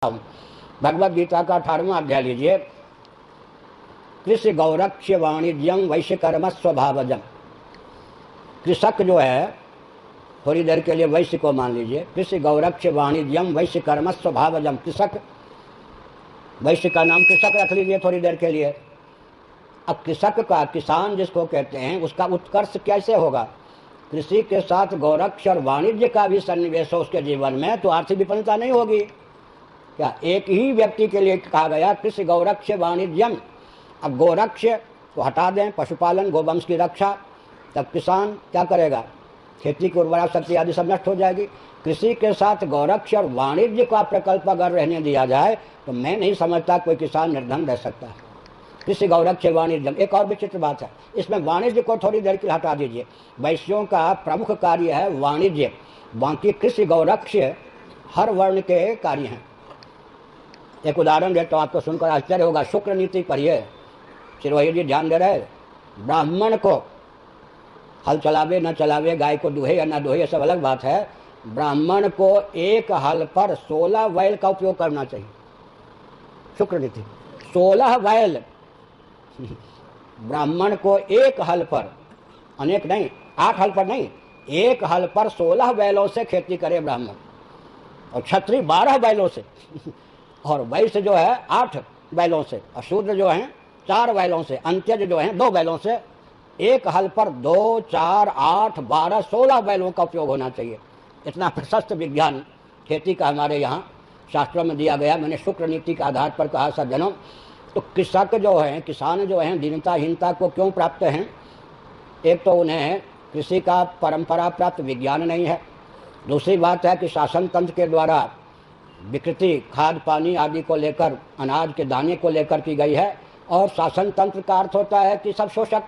भगवद गीता का 18वां अध्याय लीजिए। कृषि गौरक्ष्य वाणिज्यम वैश्य कर्म स्वभावजम। कृषक जो है, थोड़ी देर के लिए वैश्य को मान लीजिए। कृषि गौरक्ष्य वाणिज्यम वैश्य कर्म स्वभावजम। कृषक, वैश्य का नाम कृषक रख लीजिए थोड़ी देर के लिए। अब कृषक का, किसान जिसको कहते हैं, उसका उत्कर्ष कैसे होगा? कृषि के साथ गौरक्ष और वाणिज्य का भी सन्निवेश हो उसके जीवन में, तो आर्थिक विपन्नता नहीं होगी क्या? एक ही व्यक्ति के लिए कहा गया कृषि गौरक्ष वाणिज्यम। अब गौरक्ष को हटा दें, पशुपालन, गोवंश की रक्षा, तब किसान क्या करेगा? खेती की उर्वरा शक्ति आदि सब नष्ट हो जाएगी। कृषि के साथ गौरक्ष और वाणिज्य का प्रकल्प अगर रहने दिया जाए तो मैं नहीं समझता कोई किसान निर्धन रह सकता है। कृषि गौरक्ष वाणिज्यम। एक और विचित्र बात है, इसमें वाणिज्य को थोड़ी देर के लिए हटा दीजिए। वैश्यों का प्रमुख कार्य है वाणिज्य, बाकी कृषि गौरक्ष हर वर्ण के कार्य हैं। एक उदाहरण देता हूँ, आपको सुनकर आश्चर्य होगा। शुक्र नीति पढ़िए, चिरवही जी ध्यान दे रहे। ब्राह्मण को हल चलावे न चलावे, गाय को दुहे या न दुहे, ये सब अलग बात है। ब्राह्मण को एक हल पर 16 बैल का उपयोग करना चाहिए। शुक्र नीति 16 बैल। ब्राह्मण को एक हल पर, अनेक नहीं, 8 हल पर नहीं, एक हल पर 16 बैलों से खेती करे ब्राह्मण, और क्षत्रिय 12 बैलों से और वैश्य जो है 8 बैलों से, और शूद्र जो हैं 4 बैलों से, अंत्यज जो हैं 2 बैलों से। एक हल पर 2, 4, 8, 12, 16 बैलों का उपयोग होना चाहिए। इतना प्रशस्त विज्ञान खेती का हमारे यहाँ शास्त्रों में दिया गया। मैंने शुक्र नीति के आधार पर कहा सज्जनों, तो कृषक जो हैं, किसान जो हैं, दीनताहीनता को क्यों प्राप्त हैं? एक तो उन्हें कृषि का परंपरा प्राप्त विज्ञान नहीं है। दूसरी बात है कि शासन तंत्र के द्वारा विकृति खाद पानी आदि को लेकर, अनाज के दाने को लेकर की गई है, और शासन तंत्र का अर्थ होता है कि सब शोषक